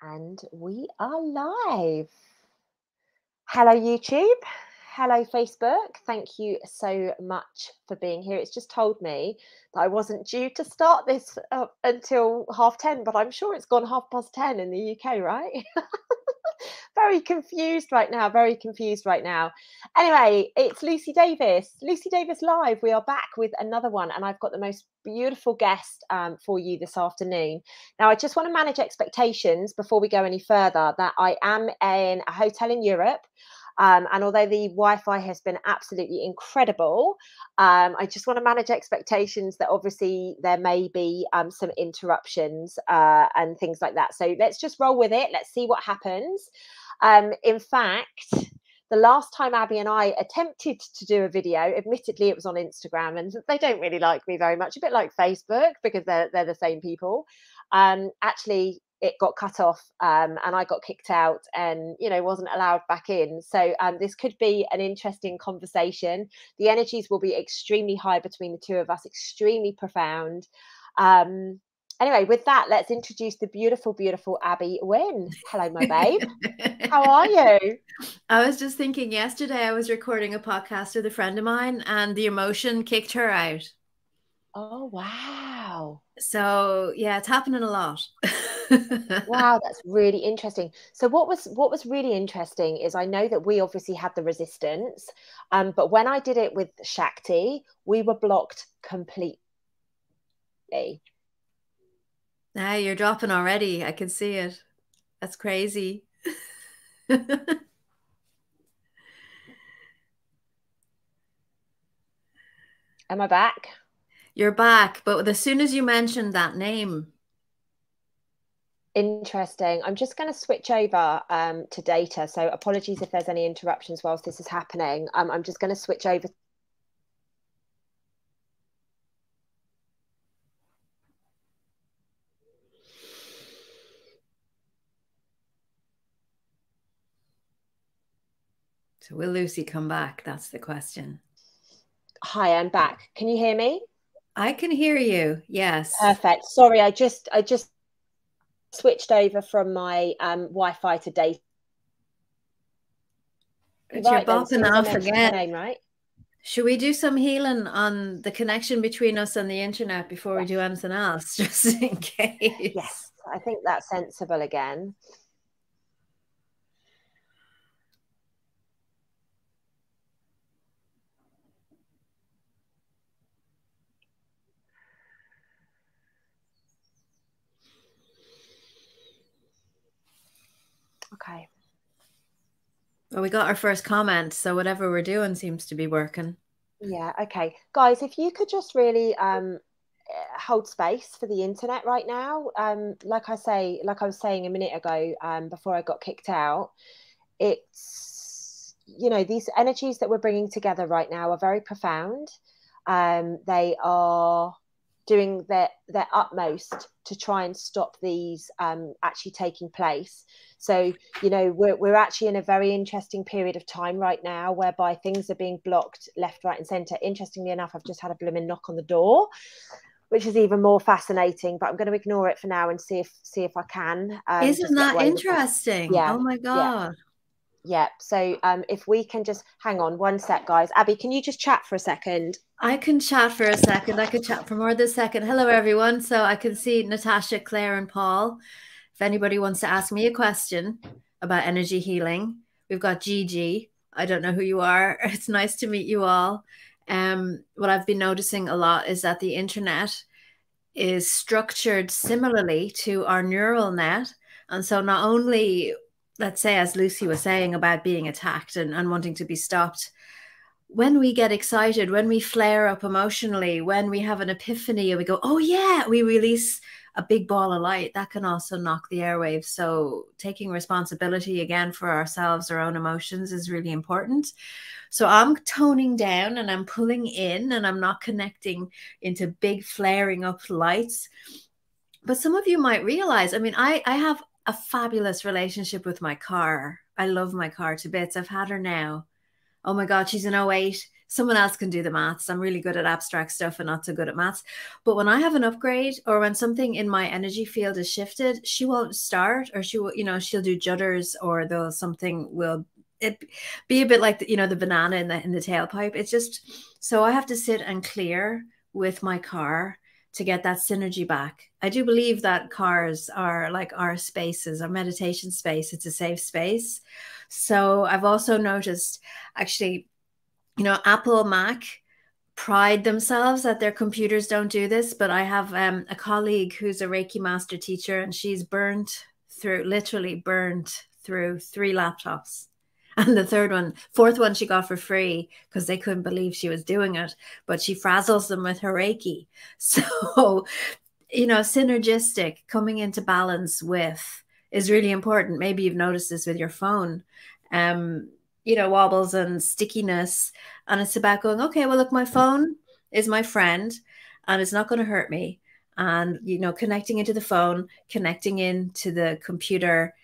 And we are live. Hello, YouTube. Hello, Facebook. Thank you so much for being here. It's just told me that I wasn't due to start this until 10:30, but I'm sure it's gone 10:30 in the UK, right? Very confused right now. Very confused right now. Anyway, it's Lucy Davis. Lucy Davis Live. We are back with another one, and I've got the most beautiful guest for you this afternoon. Now, I just want to manage expectations before we go any further that I am in a hotel in Europe. And although the Wi-Fi has been absolutely incredible, I just want to manage expectations that obviously there may be some interruptions and things like that. So let's just roll with it. Let's see what happens. In fact, the last time Abby and I attempted to do a video, admittedly it was on Instagram, and they don't really like me very much, a bit like Facebook because they're the same people. Actually, it got cut off and I got kicked out and, wasn't allowed back in. So this could be an interesting conversation. The energies will be extremely high between the two of us, extremely profound. Anyway, with that, let's introduce the beautiful, beautiful Abby Wynne. Hello, my babe. How are you? I was just thinking yesterday I was recording a podcast with a friend of mine and the emotion kicked her out. Oh, wow. So, yeah, it's happening a lot. Wow, that's really interesting. So what was really interesting is I know that we obviously had the resistance, but when I did it with Shakti, we were blocked completely. Now you're dropping already. I can see it. That's crazy. Am I back? You're back, but as soon as you mentioned that name. Interesting. I'm just going to switch over to data. So apologies if there's any interruptions whilst this is happening. I'm just going to switch over. So will Lucy come back? That's the question. Hi, I'm back. Can you hear me? I can hear you. Yes. Perfect. Sorry, I just switched over from my Wi-Fi to data. But you're bopping off again. Name, right? Should we do some healing on the connection between us and the internet before we do anything else, just in case? Yes, I think that's sensible again. Okay. Well, we got our first comment, so whatever we're doing seems to be working. Yeah, okay. Guys, if you could just really hold space for the internet right now. Like I was saying a minute ago, before I got kicked out, it's, these energies that we're bringing together right now are very profound. They are doing their utmost to try and stop these actually taking place. So, we're actually in a very interesting period of time right now whereby things are being blocked left, right and centre. Interestingly enough, I've just had a blooming knock on the door, which is even more fascinating, but I'm going to ignore it for now and see if I can. Isn't that interesting? Yeah. Oh my God. Yeah. So if we can just hang on one sec, guys. Abby, can you just chat for a second? I can chat for a second. I could chat for more than a second. Hello, everyone. So I can see Natasha, Claire, and Paul. If anybody wants to ask me a question about energy healing, we've got Gigi. I don't know who you are. It's nice to meet you all. What I've been noticing a lot is that the internet is structured similarly to our neural net. And so not only, let's say, as Lucy was saying about being attacked and wanting to be stopped, when we get excited, when we flare up emotionally, when we have an epiphany and we go, oh yeah, we release a big ball of light, that can also knock the airwaves. So taking responsibility again for ourselves, our own emotions is really important. So I'm toning down and I'm pulling in and I'm not connecting into big flaring up lights. But some of you might realize, I mean, I have a fabulous relationship with my car. I love my car to bits. I've had her now. Oh my God, she's an 08 Someone else can do the maths. I'm really good at abstract stuff and not so good at maths. But when I have an upgrade or when something in my energy field is shifted, she won't start, or she will, she'll do judders, or something will it be a bit like the banana in the tailpipe. It's just, so I have to sit and clear with my car to get that synergy back. I do believe that cars are like our spaces, our meditation space. It's a safe space. So I've also noticed, actually, Apple, Mac pride themselves that their computers don't do this, but I have a colleague who's a Reiki master teacher, and she's literally burnt through 3 laptops. And the fourth one she got for free because they couldn't believe she was doing it, but she frazzles them with her Reiki. So, synergistic, coming into balance with, is really important. Maybe you've noticed this with your phone. Wobbles and stickiness. And it's about going, okay, well, look, my phone is my friend and it's not going to hurt me. And, connecting into the phone, connecting into the computer,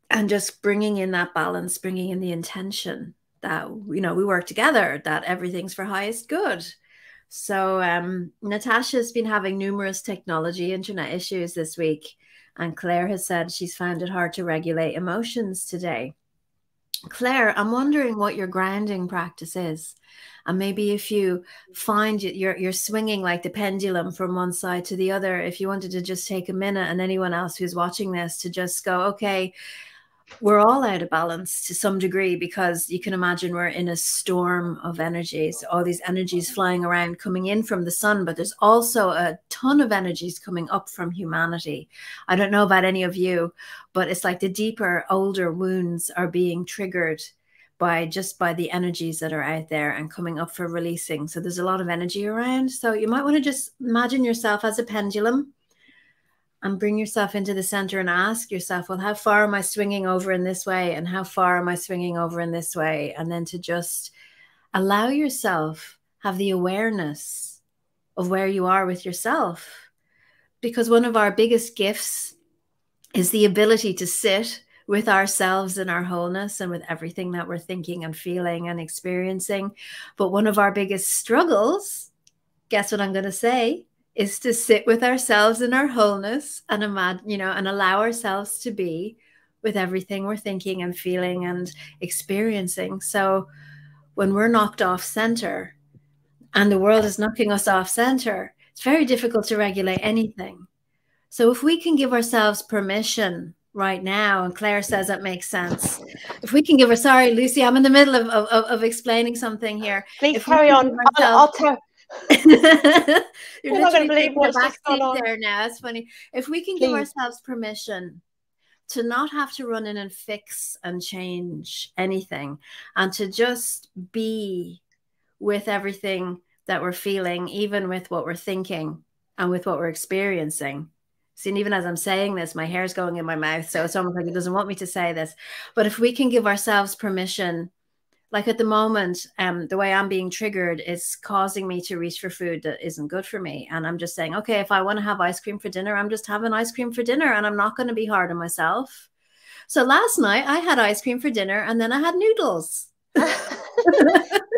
and just bringing in that balance, bringing in the intention that, we work together, that everything's for highest good. So Natasha's been having numerous technology internet issues this week. And Claire has said she's found it hard to regulate emotions today. Claire, I'm wondering what your grounding practice is. And maybe if you find you're swinging like the pendulum from one side to the other, if you wanted to just take a minute, and anyone else who's watching this, to just go, okay, we're all out of balance to some degree, because you can imagine we're in a storm of energies, all these energies flying around, coming in from the sun, but there's also a ton of energies coming up from humanity. I don't know about any of you, but it's like the deeper, older wounds are being triggered by the energies that are out there and coming up for releasing. So there's a lot of energy around. So you might want to just imagine yourself as a pendulum and bring yourself into the center and ask yourself, well, how far am I swinging over in this way? And how far am I swinging over in this way? And then to just allow yourself, have the awareness of where you are with yourself. Because one of our biggest gifts is the ability to sit with ourselves in our wholeness and with everything that we're thinking and feeling and experiencing. But one of our biggest struggles, guess what I'm going to say, is to sit with ourselves in our wholeness and imagine, and allow ourselves to be with everything we're thinking and feeling and experiencing. So when we're knocked off center and the world is knocking us off center, it's very difficult to regulate anything. So if we can give ourselves permission right now, and Claire says that makes sense. If we can give her, sorry, Lucy, I'm in the middle of explaining something here. Please carry on. I'll tell. You're not going to believe what's just gone on there now. It's funny. If we can give ourselves permission to not have to run in and fix and change anything, and to just be with everything that we're feeling, even with what we're thinking and with what we're experiencing. See, and even as I'm saying this, my hair's going in my mouth, so it's almost like it doesn't want me to say this. But if we can give ourselves permission, like at the moment, the way I'm being triggered is causing me to reach for food that isn't good for me. And I'm just saying, okay, if I want to have ice cream for dinner, I'm just having ice cream for dinner, and I'm not going to be hard on myself. So last night I had ice cream for dinner, and then I had noodles.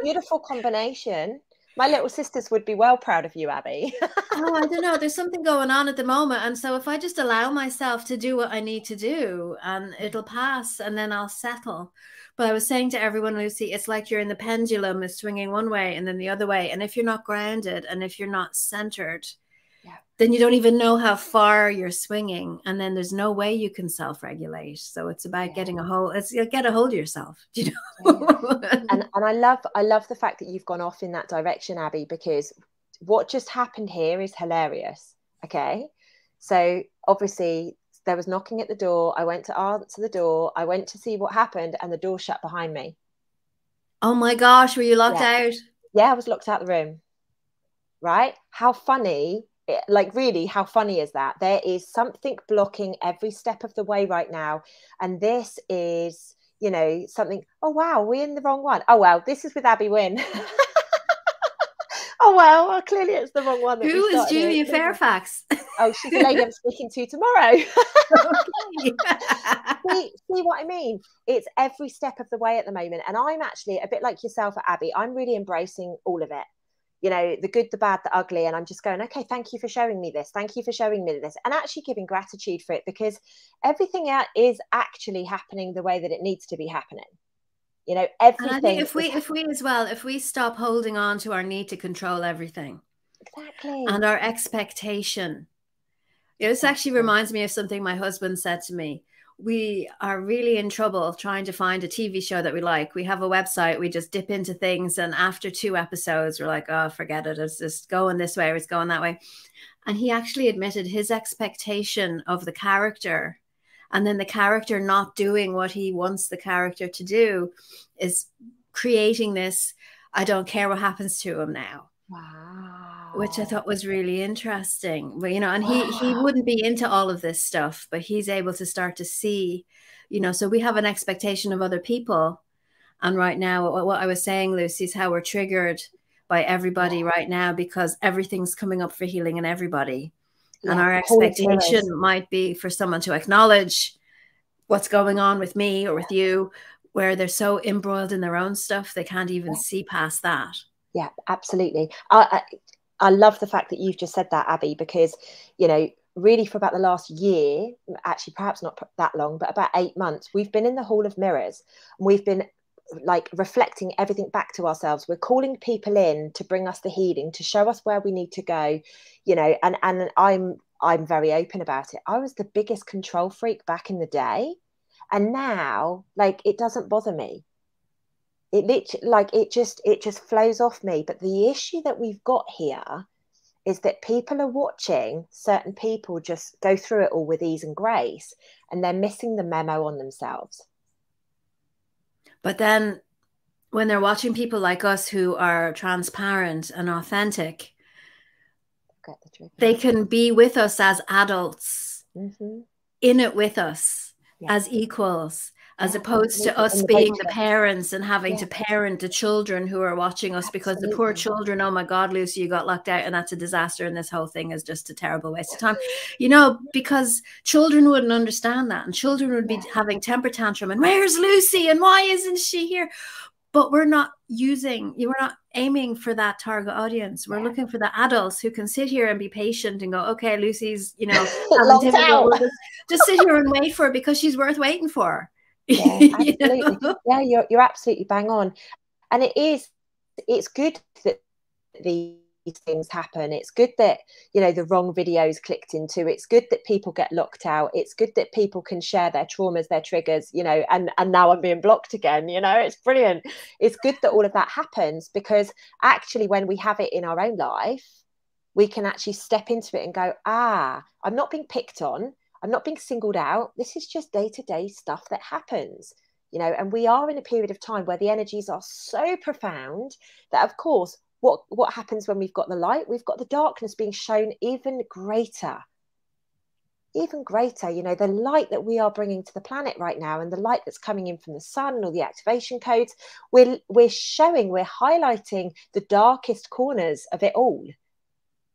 Beautiful combination. My little sisters would be well proud of you, Abby. Oh, I don't know. There's something going on at the moment. And so if I just allow myself to do what I need to do, and it'll pass, and then I'll settle. But I was saying to everyone, Lucy, it's like you're in the pendulum, is swinging one way and then the other way. And if you're not grounded and if you're not centered, then you don't even know how far you're swinging. And then there's no way you can self-regulate. So it's about getting get a hold of yourself. You know? And I love the fact that you've gone off in that direction, Abby, because what just happened here is hilarious. Okay. So obviously there was knocking at the door. I went to answer the door. I went to see what happened, and the door shut behind me. Oh my gosh. Were you locked out? Yeah, I was locked out of the room. Right. How funny. Like, really, how funny is that? There is something blocking every step of the way right now. And this is, something, oh, wow, we're in the wrong one. Oh, wow, this is with Abby Wynne. Oh, well, clearly it's the wrong one that we Who is started Julia here. Fairfax? Oh, she's the lady I'm speaking to tomorrow. Okay. See what I mean? It's every step of the way at the moment. And I'm actually a bit like yourself, Abby. I'm really embracing all of it. You know, the good, the bad, the ugly. And I'm just going, okay, thank you for showing me this. Thank you for showing me this. And actually giving gratitude for it, because everything is actually happening the way that it needs to be happening. You know, And I think everything. if we stop holding on to our need to control everything Exactly. and our expectation, this actually reminds me of something my husband said to me. We are really in trouble trying to find a TV show that we like. We have a website, we just dip into things, and after 2 episodes, we're like, oh, forget it. It's just going this way or it's going that way. And he actually admitted his expectation of the character, and then the character not doing what he wants the character to do, is creating this, I don't care what happens to him now. Wow. Which I thought was really interesting. But, you know, and he wouldn't be into all of this stuff, but he's able to start to see, you know, so we have an expectation of other people. And right now, what I was saying, Lucy, is how we're triggered by everybody right now, because everything's coming up for healing in everybody. And our expectation might be for someone to acknowledge what's going on with me or with you, where they're so embroiled in their own stuff, they can't even see past that. Yeah, absolutely. I love the fact that you've just said that, Abby, because, you know, really for about the last year, actually perhaps not that long, but about 8 months, we've been in the Hall of Mirrors, and we've been like reflecting everything back to ourselves. We're calling people in to bring us the healing, to show us where we need to go, you know, and I'm very open about it. I was the biggest control freak back in the day, and now, like, it doesn't bother me. It literally, like, it just flows off me. But the issue that we've got here is that people are watching certain people just go through it all with ease and grace, and they're missing the memo on themselves. But then when they're watching people like us who are transparent and authentic, they can be with us as adults, in it with us, as equals, as opposed to us being the parents and having to parent the children who are watching us, because the poor children, oh my God, Lucy, you got locked out and that's a disaster, and this whole thing is just a terrible waste of time, you know, because children wouldn't understand that, and children would be having temper tantrum and where's Lucy and why isn't she here? But we're not aiming for that target audience. We're looking for the adults who can sit here and be patient and go, okay, Lucy's, you know, just sit here and wait for her because she's worth waiting for. Yeah, absolutely. You know? Yeah, you're absolutely bang on. And it's good that these things happen. It's good that, you know, the wrong videos clicked into. It's good that people get locked out. It's good that people can share their traumas, their triggers, you know, and now I'm being blocked again, you know. It's brilliant. It's good that all of that happens, because actually when we have it in our own life, we can actually step into it and go, I'm not being picked on. I'm not being singled out. This is just day-to-day stuff that happens, you know. And we are in a period of time where the energies are so profound that, of course, what happens when we've got the light? We've got the darkness being shown even greater. Even greater, you know, the light that we are bringing to the planet right now, and the light that's coming in from the sun, or the activation codes, we're highlighting the darkest corners of it all.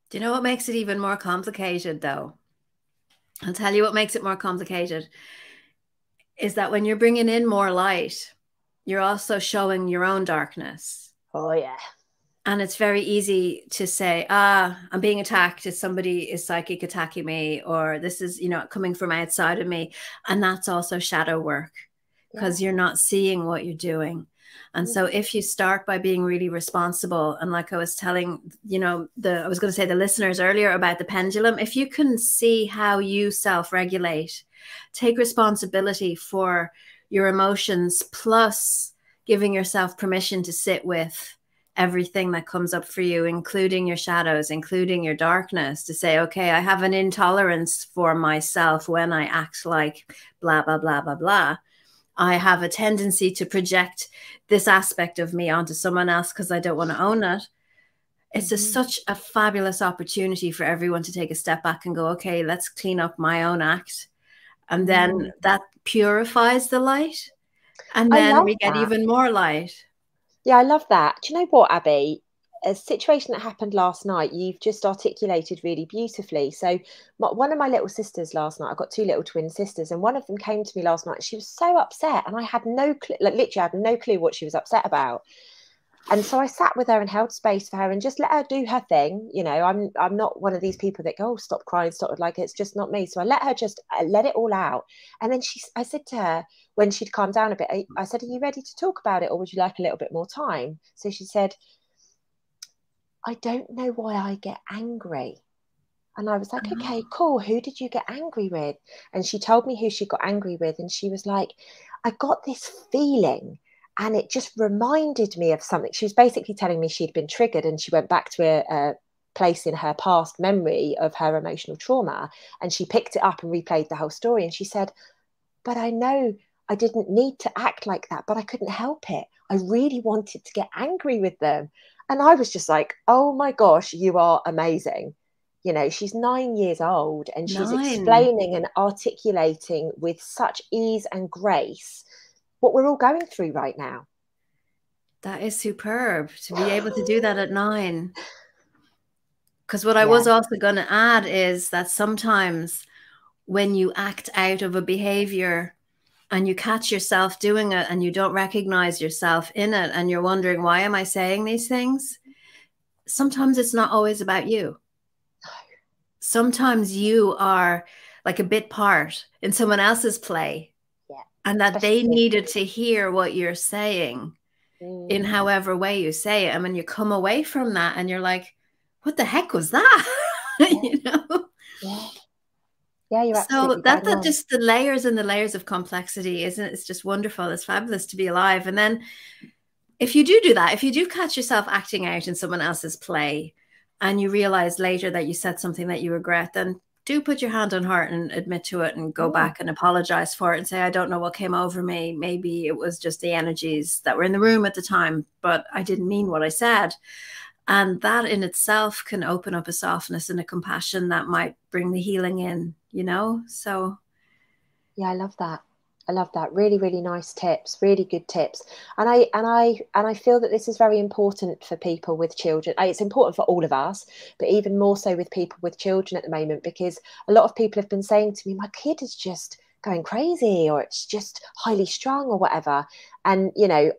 Do you know what makes it even more complicated, though? I'll tell you what makes it more complicated is that when you're bringing in more light, you're also showing your own darkness. Oh, yeah. And it's very easy to say, I'm being attacked. If somebody is psychic attacking me, or this is, you know, coming from outside of me. And that's also shadow work, because you're not seeing what you're doing. And so if you start by being really responsible, and like I was telling, you know, I was going to say the listeners earlier about the pendulum, if you can see how you self-regulate, take responsibility for your emotions, plus giving yourself permission to sit with everything that comes up for you, including your shadows, including your darkness, to say, okay, I have an intolerance for myself when I act like blah, blah, blah, blah, blah. I have a tendency to project this aspect of me onto someone else because I don't want to own it. It's just such a fabulous opportunity for everyone to take a step back and go, okay, let's clean up my own act. And then that purifies the light. And then we get even more light. Yeah, I love that. Do you know what, Abby? a situation that happened last night, you've just articulated really beautifully. So one of my little sisters last night, I've got two little twin sisters, and one of them came to me last night. She was so upset, and I had no clue, like literally, I had no clue what she was upset about. And so I sat with her and held space for her and just let her do her thing. You know, I'm not one of these people that go, oh, stop crying, stop, like it's just not me. So I let her just let it all out. And then I said to her when she'd calmed down a bit, I said, are you ready to talk about it, or would you like a little bit more time? So she said, I don't know why I get angry. And I was like, okay, cool. Who did you get angry with? And she told me who she got angry with. And she was like, I got this feeling, and it just reminded me of something. She was basically telling me she'd been triggered, and she went back to a place in her past memory of her emotional trauma. And she picked it up and replayed the whole story. And she said, but I know I didn't need to act like that, but I couldn't help it. I really wanted to get angry with them. And I was just like, oh my gosh, you are amazing. You know, she's 9 years old, and she's 9. explaining and articulating with such ease and grace what we're all going through right now. That is superb to be able to do that at 9. Because what I was also going to add is that sometimes when you act out of a behavior and you catch yourself doing it and you don't recognize yourself in it and you're wondering, why am I saying these things? Sometimes it's not always about you. Sometimes you are like a bit part in someone else's play, and that they needed to hear what you're saying in however way you say it. And when you come away from that and you're like, what the heck was that? You know? Yeah, you're absolutely so that's just the layers and the layers of complexity, isn't it? It's just wonderful. It's fabulous to be alive. And then if you do that, if you do catch yourself acting out in someone else's play and you realize later that you said something that you regret, then do put your hand on heart and admit to it and go back and apologize for it and say, I don't know what came over me. Maybe it was just the energies that were in the room at the time, but I didn't mean what I said. And that in itself can open up a softness and a compassion that might bring the healing in, you know? So. Yeah, I love that. I love that. Really, really nice tips, really good tips. And I feel that this is very important for people with children. It's important for all of us, but even more so with people with children at the moment, because a lot of people have been saying to me, my kid is just going crazy, or it's just highly strung or whatever. And, you know,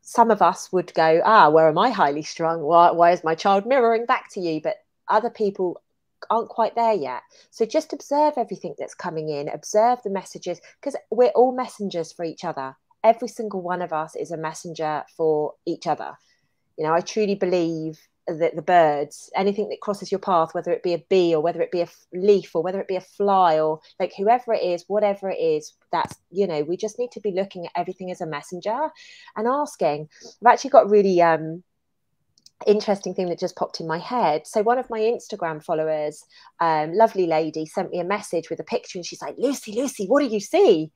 some of us would go, where am I highly strung? Why is my child mirroring back to you? But other people aren't quite there yet. So just observe everything that's coming in, observe the messages, because we're all messengers for each other. Every single one of us is a messenger for each other. You know, I truly believe that the birds, anything that crosses your path, whether it be a bee or whether it be a leaf or whether it be a fly or like whoever it is, whatever it is, that's, you know, we just need to be looking at everything as a messenger and asking. I've actually got really interesting thing that just popped in my head. So one of my Instagram followers, lovely lady, sent me a message with a picture, and she's like, Lucy, what do you see?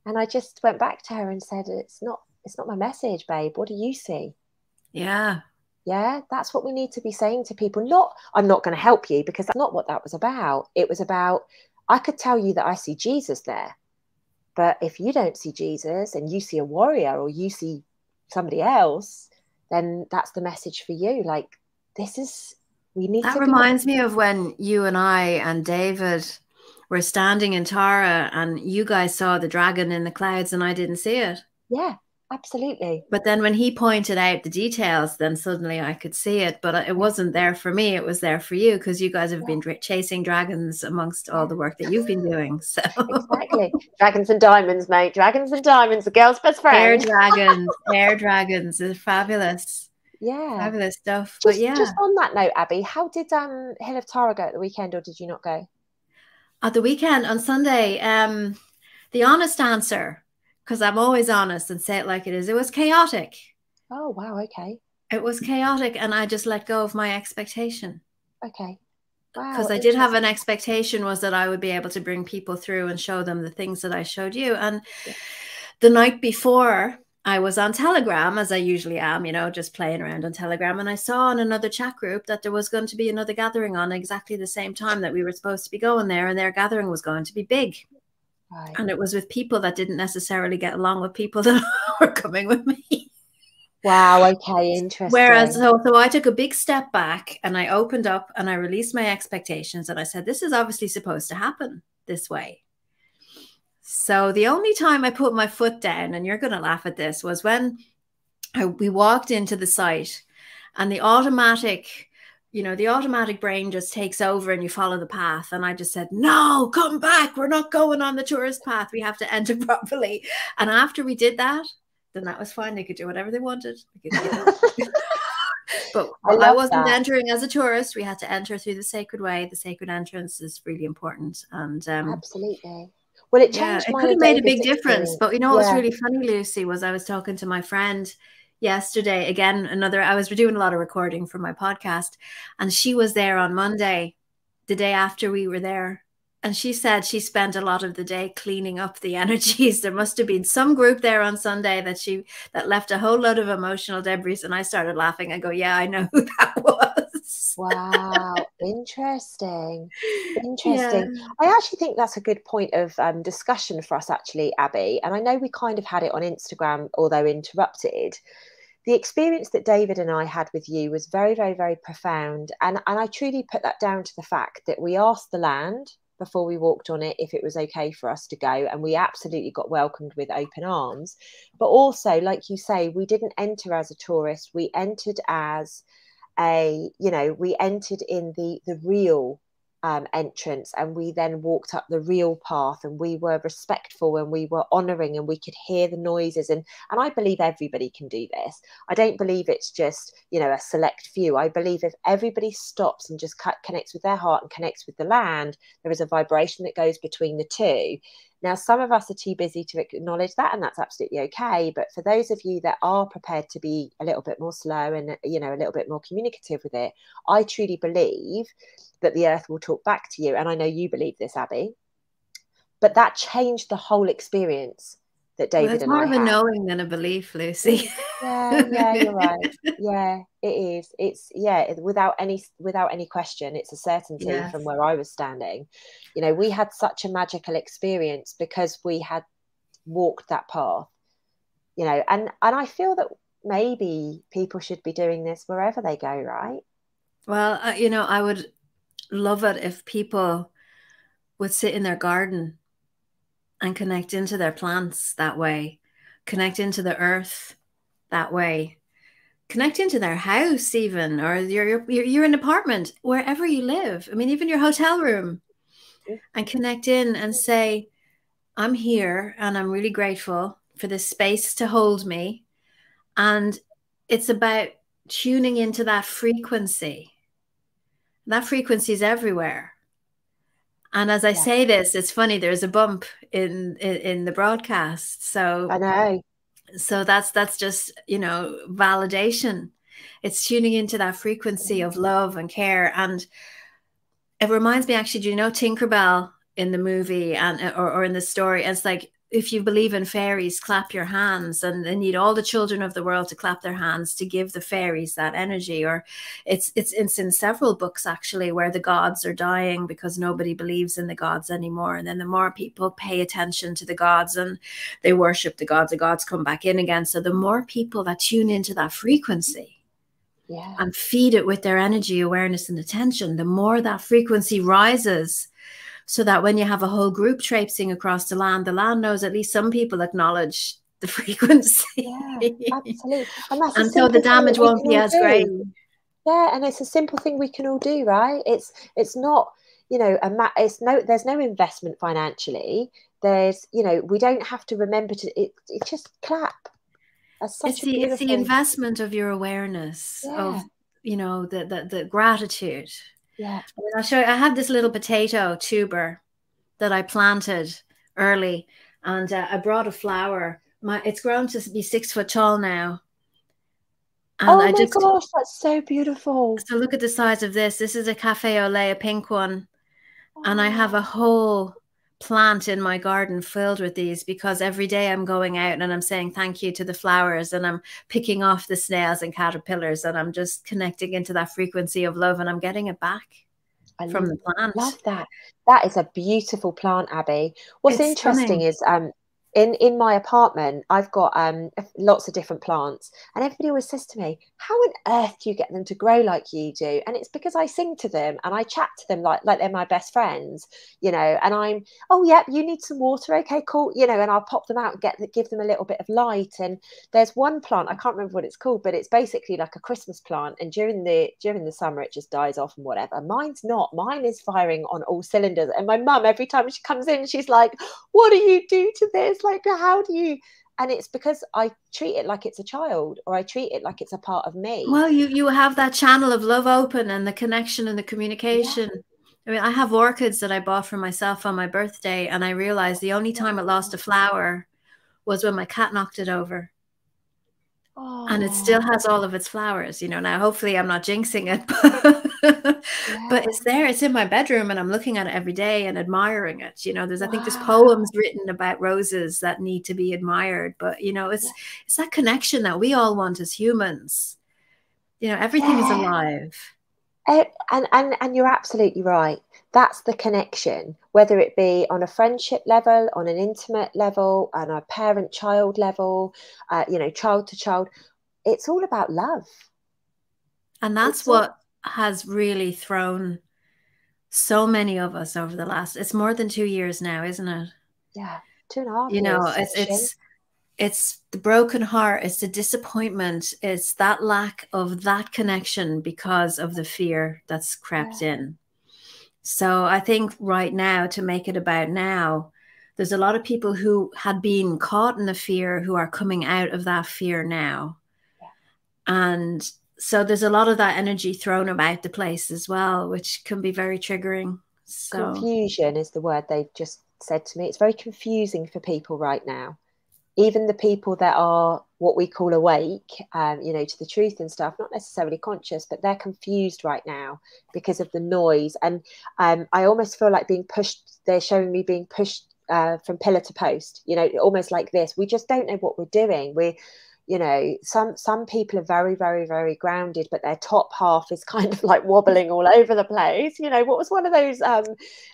And I just went back to her and said, it's not my message, babe. What do you see? Yeah, that's what we need to be saying to people. Not, I'm not going to help you, because that's not what that was about. It was about, I could tell you that I see Jesus there, but if you don't see Jesus and you see a warrior or you see somebody else, then that's the message for you. Like, we need to. That reminds me of when you and I and David were standing in Tara and you guys saw the dragon in the clouds and I didn't see it. Yeah, absolutely. But then when he pointed out the details, then suddenly I could see it. But it wasn't there for me. It was there for you, because you guys have been chasing dragons amongst all the work that you've been doing. So exactly. Dragons and diamonds, mate. Dragons and diamonds, the girl's best friend. Air dragons is fabulous. Yeah. Fabulous stuff. Just on that note, Abby, how did Hill of Tara go at the weekend, or did you not go? At the weekend, on Sunday, the honest answer, because I'm always honest and say it like it is, it was chaotic. Oh, wow, okay. It was chaotic, and I just let go of my expectation. Okay. Wow. Because I did have an expectation, was that I would be able to bring people through and show them the things that I showed you. And the night before, I was on Telegram, as I usually am, you know, just playing around on Telegram. And I saw in another chat group that there was going to be another gathering on exactly the same time that we were supposed to be going there. And their gathering was going to be big. Right. And it was with people that didn't necessarily get along with people that were coming with me. Wow. Okay. Whereas, Interesting. so I took a big step back and I opened up and I released my expectations and I said, this is obviously supposed to happen this way. So the only time I put my foot down, and you're going to laugh at this, was when we walked into the site and the automatic, the automatic brain just takes over and you follow the path. And I just said, no, come back. We're not going on the tourist path. We have to enter properly. And after we did that, then that was fine. They could do whatever they wanted. But I I love wasn't that. entering as a tourist. We had to enter through the sacred way. The sacred entrance is really important. And Absolutely. Well, it yeah, changed it mine could and have made a David's big difference. experience. But you know what was Yeah. really funny, Lucy, was I was talking to my friend yesterday. Again, I was doing a lot of recording for my podcast, and she was there on Monday, the day after we were there. And she said she spent a lot of the day cleaning up the energies. There must have been some group there on Sunday that left a whole load of emotional debris. And I started laughing. I go, yeah, I know who that was. Wow. Interesting. Yeah. Interesting. I actually think that's a good point of discussion for us, actually, Abby. And I know we kind of had it on Instagram, although interrupted. The experience that David and I had with you was very, very, very profound. And I truly put that down to the fact that we asked the land before we walked on it if it was okay for us to go. And we absolutely got welcomed with open arms. But also, like you say, we didn't enter as a tourist. We entered as we entered in the real entrance, and we then walked up the real path, and we were respectful and we were honoring, and we could hear the noises, and I believe everybody can do this. I don't believe it's just a select few. I believe if everybody stops and just connects with their heart and connects with the land, there is a vibration that goes between the two. Now, some of us are too busy to acknowledge that, and that's absolutely okay. But for those of you that are prepared to be a little bit more slow and, a little bit more communicative with it, I truly believe that the earth will talk back to you. And I know you believe this, Abby. But that changed the whole experience that Well, David it's and more I of a had. knowing than a belief, Lucy. Yeah, you're right. Yeah, it is. It's without any question, it's a certainty Yes. from where I was standing. We had such a magical experience because we had walked that path. And I feel that maybe people should be doing this wherever they go, right? Well, I would love it if people would sit in their garden and connect into their plants that way, connect into the earth that way, connect into their house even, or your an apartment, wherever you live. I mean, even your hotel room, and connect in and say, I'm here and I'm really grateful for this space to hold me. And it's about tuning into that frequency. That frequency is everywhere. And as I Yeah, say this, it's funny, there's a bump in the broadcast. I So know. that's just, validation. It's tuning into that frequency of love and care. And it reminds me, actually, do you know Tinkerbell in the movie or in the story? It's like, if you believe in fairies, clap your hands, and they need all the children of the world to clap their hands to give the fairies that energy. Or it's in several books, actually, where the gods are dying because nobody believes in the gods anymore. And then the more people pay attention to the gods and they worship the gods come back in again. So the more people that tune into that frequency, Yeah. and feed it with their energy, awareness, and attention, the more that frequency rises, so that when you have a whole group traipsing across the land knows at least some people acknowledge the frequency. Yeah, absolutely. And that's a And so the simple thing that damage we won't can be all as great. do. Yeah, and it's a simple thing we can all do, right? It's not, there's no investment financially. There's, we don't have to remember it's just clap. That's such a It's the beautiful. investment of your awareness of, Yeah, the gratitude. yeah. I mean, I'll show you. I have this little potato tuber that I planted early, and I brought a flower. It's grown to be 6 foot tall now, and Oh I my just gosh, that's so beautiful. so look at the size of this. This is a cafe au lait, a pink one, and I have a Oh, whole plant in my garden filled with these, because every day I'm going out and I'm saying thank you to the flowers, and I'm picking off the snails and caterpillars, and I'm just connecting into that frequency of love, and I'm getting it back I from the plant. love that. That is a beautiful plant, Abby. What's It's interesting stunning. is in my apartment, I've got lots of different plants, and everybody always says to me, how on earth do you get them to grow like you do? And it's because I sing to them and I chat to them like they're my best friends, you know. And I'm, oh yeah, you need some water, okay, cool, you know. And I'll pop them out and give them a little bit of light. And there's one plant, I can't remember what it's called, but it's basically like a Christmas plant, and during the summer it just dies off and whatever. Mine's not. Mine is firing on all cylinders. And my mum, every time she comes in, she's like, what do you do to this? Like, how do you? And it's because I treat it like it's a child, or I treat it like it's a part of me. Well, you have that channel of love open, and the connection and the communication. Yeah. I mean, I have orchids that I bought for myself on my birthday, and I realized the only time it lost a flower was when my cat knocked it over. Oh. And it still has all of its flowers, you know. Now, hopefully I'm not jinxing it, but it's there. It's in my bedroom, and I'm looking at it every day and admiring it. You know, I think there's poems written about roses that need to be admired, but you know, it's that connection that we all want as humans. You know, everything is alive. And you're absolutely right. That's the connection, whether it be on a friendship level, on an intimate level, on a parent-child level, you know, child to child. It's all about love. And that's what has really thrown so many of us over the last, it's more than 2 years now, isn't it? Yeah, 2.5 years. You know, it's the broken heart, it's the disappointment, it's that lack of that connection because of the fear that's crept in. So I think right now, to make it about now, there's a lot of people who had been caught in the fear who are coming out of that fear now. And so there's a lot of that energy thrown about the place as well, which can be very triggering. So confusion is the word they've just said to me. It's very confusing for people right now. Even the people that are what we call awake, you know, to the truth and stuff, not necessarily conscious, but they're confused right now because of the noise. And I almost feel like being pushed, they're showing me being pushed from pillar to post, you know, almost like this. We just don't know what we're doing. You know, some people are very, very, very grounded, but their top half is kind of like wobbling all over the place. You know, what was one of those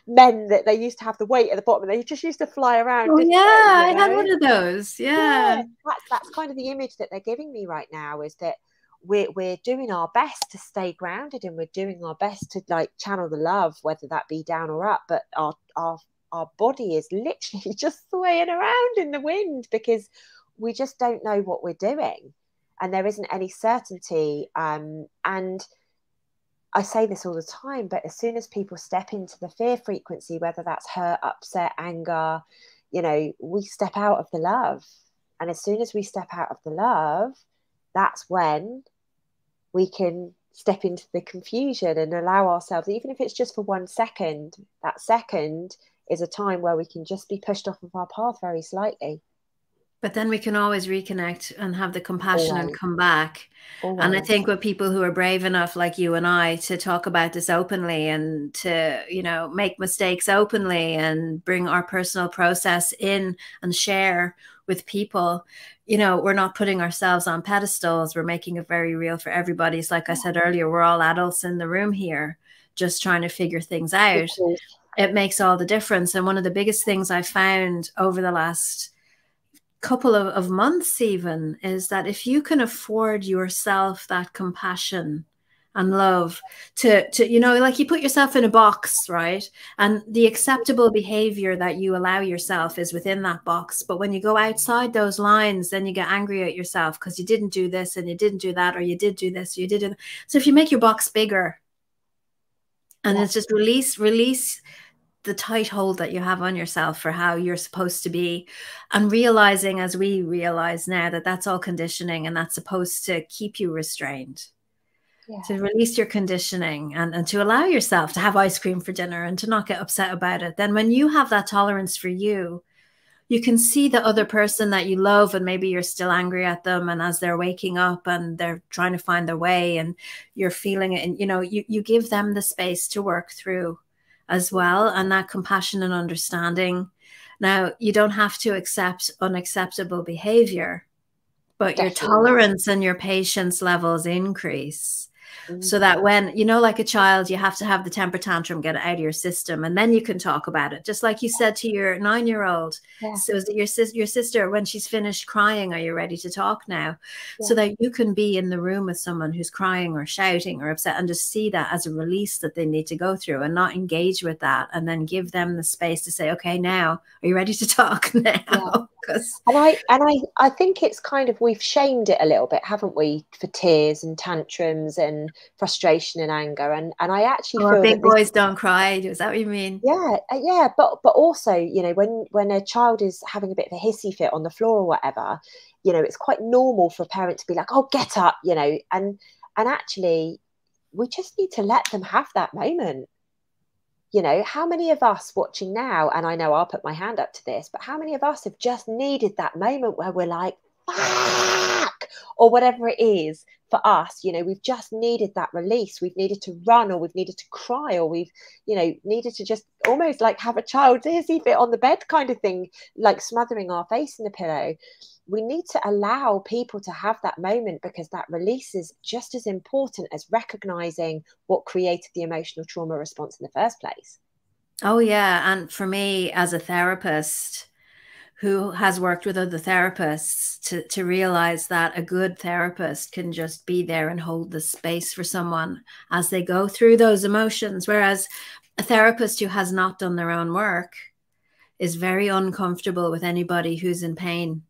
men that they used to have the weight at the bottom and they just used to fly around? Oh yeah, I had one of those. Yeah. That's kind of the image that they're giving me right now, is that we're doing our best to stay grounded, and we're doing our best to like channel the love, whether that be down or up, but our body is literally just swaying around in the wind because we just don't know what we're doing, and there isn't any certainty. And I say this all the time, but as soon as people step into the fear frequency, whether that's hurt, upset, anger, you know, we step out of the love. And as soon as we step out of the love, that's when we can step into the confusion and allow ourselves, even if it's just for 1 second, that second is a time where we can just be pushed off of our path very slightly. But then we can always reconnect and have the compassion and come back. Always. And I think with people who are brave enough, like you and I, to talk about this openly and to, you know, make mistakes openly and bring our personal process in and share with people, you know, we're not putting ourselves on pedestals. We're making it very real for everybody. It's like I said earlier, we're all adults in the room here, just trying to figure things out. It makes all the difference. And one of the biggest things I found over the last couple of months even is that if you can afford yourself that compassion and love to you know, like you put yourself in a box, right, and the acceptable behavior that you allow yourself is within that box, but when you go outside those lines, then you get angry at yourself because you didn't do this and you didn't do that, or you did do this or you didn't. So if you make your box bigger and it's just release the tight hold that you have on yourself for how you're supposed to be, and realizing, as we realize now, that that's all conditioning and that's supposed to keep you restrained. To release your conditioning and to allow yourself to have ice cream for dinner and to not get upset about it. Then when you have that tolerance for you, you can see the other person that you love, and maybe you're still angry at them, and as they're waking up and they're trying to find their way and you're feeling it, and you know, you give them the space to work through as well, and that compassion and understanding. Now, you don't have to accept unacceptable behavior, but your tolerance and your patience levels increase. Mm. So that when, you know, like a child, you have to have the temper tantrum, get it out of your system, and then you can talk about it. Just like you said to your 9-year-old. Yeah. So is it your sister, when she's finished crying, are you ready to talk now? Yeah. So that you can be in the room with someone who's crying or shouting or upset and just see that as a release that they need to go through, and not engage with that, and then give them the space to say, okay, now, are you ready to talk now? Yeah. And I think it's kind of, we've shamed it a little bit, haven't we, for tears and tantrums and frustration and anger. And I actually Or feel big that this, boys don't cry. Is that what you mean? yeah, but also, you know, when a child is having a bit of a hissy fit on the floor or whatever, you know, it's quite normal for a parent to be like, oh, get up, you know, and actually we just need to let them have that moment. You know, how many of us watching now, and I know I'll put my hand up to this, but how many of us have just needed that moment where we're like, fuck, or whatever it is for us? You know, we've just needed that release. We've needed to run, or we've needed to cry, or we've, you know, needed to just almost like have a child's hissy fit on the bed kind of thing, like smothering our face in the pillow. We need to allow people to have that moment, because that release is just as important as recognizing what created the emotional trauma response in the first place. Oh, yeah. And for me, as a therapist who has worked with other therapists, to realize that a good therapist can just be there and hold the space for someone as they go through those emotions. Whereas a therapist who has not done their own work is very uncomfortable with anybody who's in pain.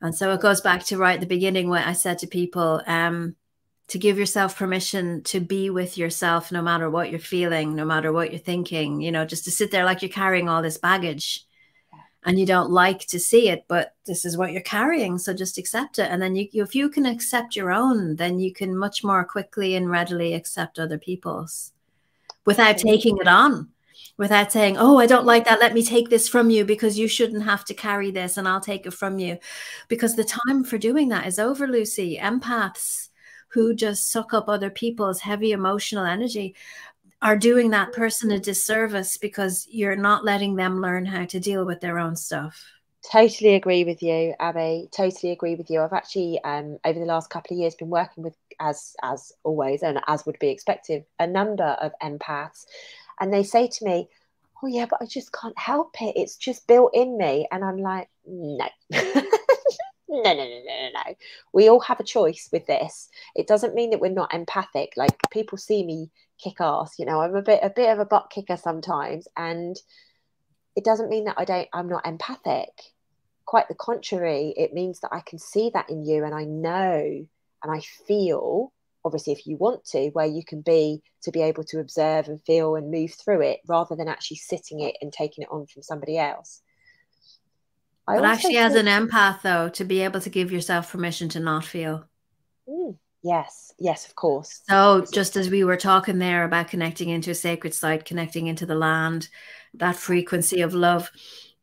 And so it goes back to right at the beginning, when I said to people, to give yourself permission to be with yourself, no matter what you're feeling, no matter what you're thinking, you know, just to sit there like you're carrying all this baggage and you don't like to see it, but this is what you're carrying. So just accept it. And then if you can accept your own, then you can much more quickly and readily accept other people's without taking it on. Without saying, oh, I don't like that, let me take this from you because you shouldn't have to carry this and I'll take it from you. Because the time for doing that is over, Lucy. Empaths who just suck up other people's heavy emotional energy are doing that person a disservice, because you're not letting them learn how to deal with their own stuff. Totally agree with you, Abby. Totally agree with you. I've actually, over the last couple of years, been working with, as always, and as would be expected, a number of empaths. And they say to me, oh, yeah, but I just can't help it. It's just built in me. And I'm like, no. No. We all have a choice with this. It doesn't mean that we're not empathic. Like, people see me kick ass. You know, I'm a bit of a butt kicker sometimes. And it doesn't mean that I'm not empathic. Quite the contrary. It means that I can see that in you, and I know and I feel, obviously, if you want to, where you can be, to be able to observe and feel and move through it, rather than actually sitting it and taking it on from somebody else. But actually, as an empath, though, to be able to give yourself permission to not feel. Yes, of course. So just as we were talking there about connecting into a sacred site, connecting into the land, that frequency of love,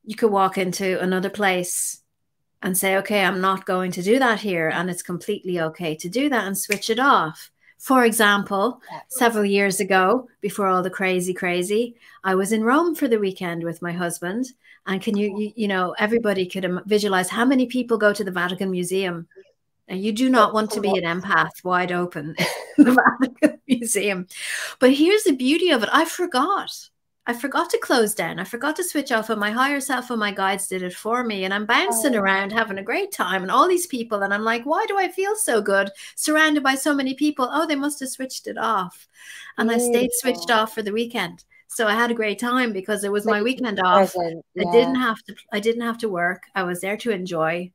you could walk into another place and say, okay, I'm not going to do that here. And it's completely okay to do that and switch it off. For example, several years ago, before all the crazy, I was in Rome for the weekend with my husband. And can you know, everybody could visualize how many people go to the Vatican Museum. And you do not want to be an empath wide open in the Vatican Museum. But here's the beauty of it. I forgot to close down. I forgot to switch off, and my higher self and my guides did it for me. And I'm bouncing around having a great time, and all these people. And I'm like, why do I feel so good surrounded by so many people? Oh, they must have switched it off. And I stayed switched off for the weekend. So I had a great time because it was my weekend off. I didn't have to work. I was there to enjoy.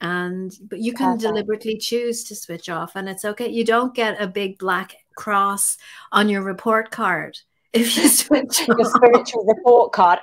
But you can deliberately choose to switch off, and it's okay. You don't get a big black cross on your report card if you switch your spiritual report card.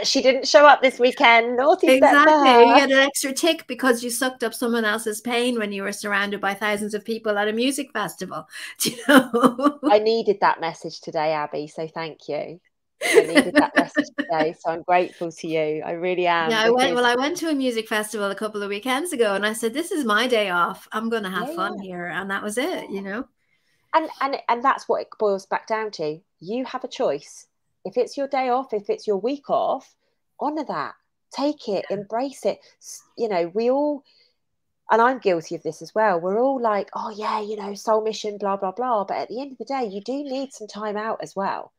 She didn't show up this weekend. Naughty. Exactly. You get an extra tick because you sucked up someone else's pain when you were surrounded by thousands of people at a music festival. Do you know? I needed that message today, Abby, so thank you. I needed that message today, so I'm grateful to you. I really am. Yeah, I went to a music festival a couple of weekends ago, and I said, this is my day off. I'm going to have fun here. And that was it, you know? And that's what it boils back down to. You have a choice. If it's your day off, if it's your week off, honor that. Take it, embrace it. You know, we all, and I'm guilty of this as well. We're all like, oh yeah, you know, soul mission, blah, blah, blah. But at the end of the day, you do need some time out as well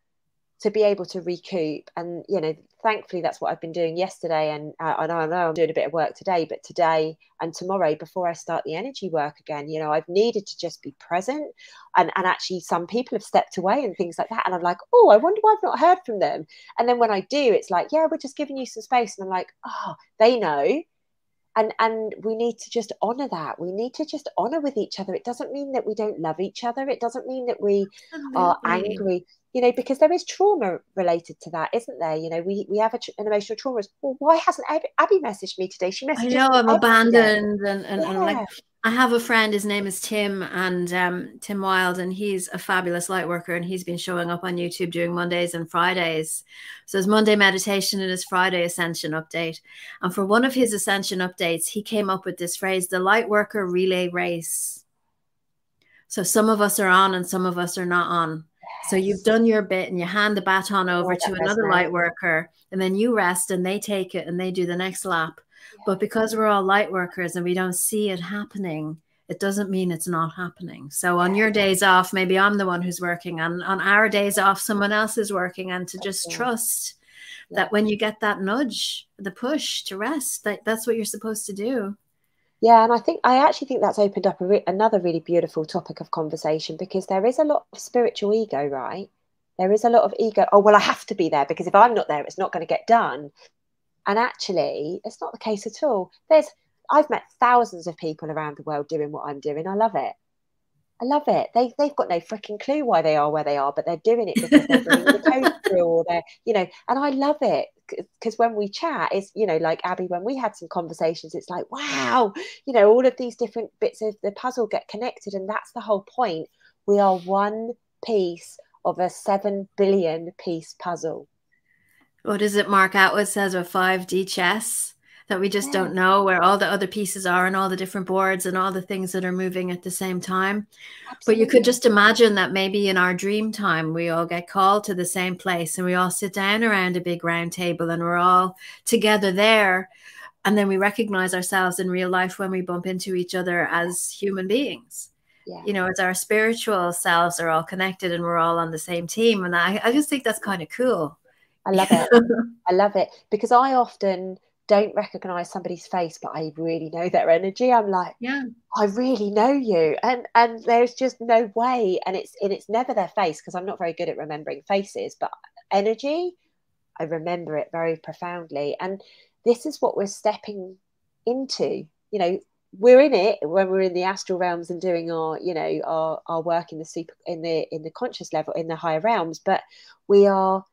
to be able to recoup. And, you know, thankfully that's what I've been doing yesterday. And I know I'm doing a bit of work today, but today and tomorrow, before I start the energy work again, you know, I've needed to just be present. And actually some people have stepped away and things like that. And I'm like, oh, I wonder why I've not heard from them. And then when I do, it's like, yeah, we're just giving you some space. And I'm like, oh, they know. And we need to just honor that. We need to just honor with each other. It doesn't mean that we don't love each other. It doesn't mean that we are Absolutely. angry, you know, because there is trauma related to that, isn't there? You know, we have an emotional trauma. Well, why hasn't Abby messaged me today? She I messages know me I'm every day. abandoned, and like Yeah, I have a friend, his name is Tim, and Tim Wild, and he's a fabulous light worker, and he's been showing up on YouTube doing Mondays and Fridays. So his Monday meditation and his Friday ascension update. And for one of his ascension updates, he came up with this phrase, the light worker relay race. So some of us are on and some of us are not on. So you've yes. done your bit and you hand the baton over Oh, to that another resonates. light worker, and then you rest and they take it and they do the next lap. But Yeah, because we're all light workers and we don't see it happening, it doesn't mean it's not happening. So on yeah, your days off, maybe I'm the one who's working, and on our days off, someone else is working, and to for just sure. trust Yeah. that when you get that nudge, the push to rest, that's what you're supposed to do. Yeah, and I actually think that's opened up another really beautiful topic of conversation, because there is a lot of spiritual ego, right? There is a lot of ego. Oh, well, I have to be there because if I'm not there, it's not going to get done. And actually, it's not the case at all. I've met thousands of people around the world doing what I'm doing. I love it. I love it. They've got no freaking clue why they are where they are, but they're doing it because they're bringing the code through, or they're, you know, and I love it because when we chat, it's, you know, like Abby, when we had some conversations, it's like, wow, you know, all of these different bits of the puzzle get connected. And that's the whole point. We are one piece of a 7 billion piece puzzle. What is it Mark Atwood says with 5D chess? That we just Yeah, don't know where all the other pieces are and all the different boards and all the things that are moving at the same time. But you could absolutely. just imagine that maybe in our dream time, we all get called to the same place and we all sit down around a big round table and we're all together there. And then we recognize ourselves in real life when we bump into each other as human beings. Yeah, You know, as our spiritual selves are all connected and we're all on the same team. And I just think that's kind of cool. I love it. I love it because I often don't recognize somebody's face, but I really know their energy. I'm like, Yeah. I really know you, and there's just no way. And it's never their face, because I'm not very good at remembering faces, but energy, I remember it very profoundly. And this is what we're stepping into. You know, we're in it when we're in the astral realms and doing our, you know, our work in the super, in the conscious level, in the higher realms, but we are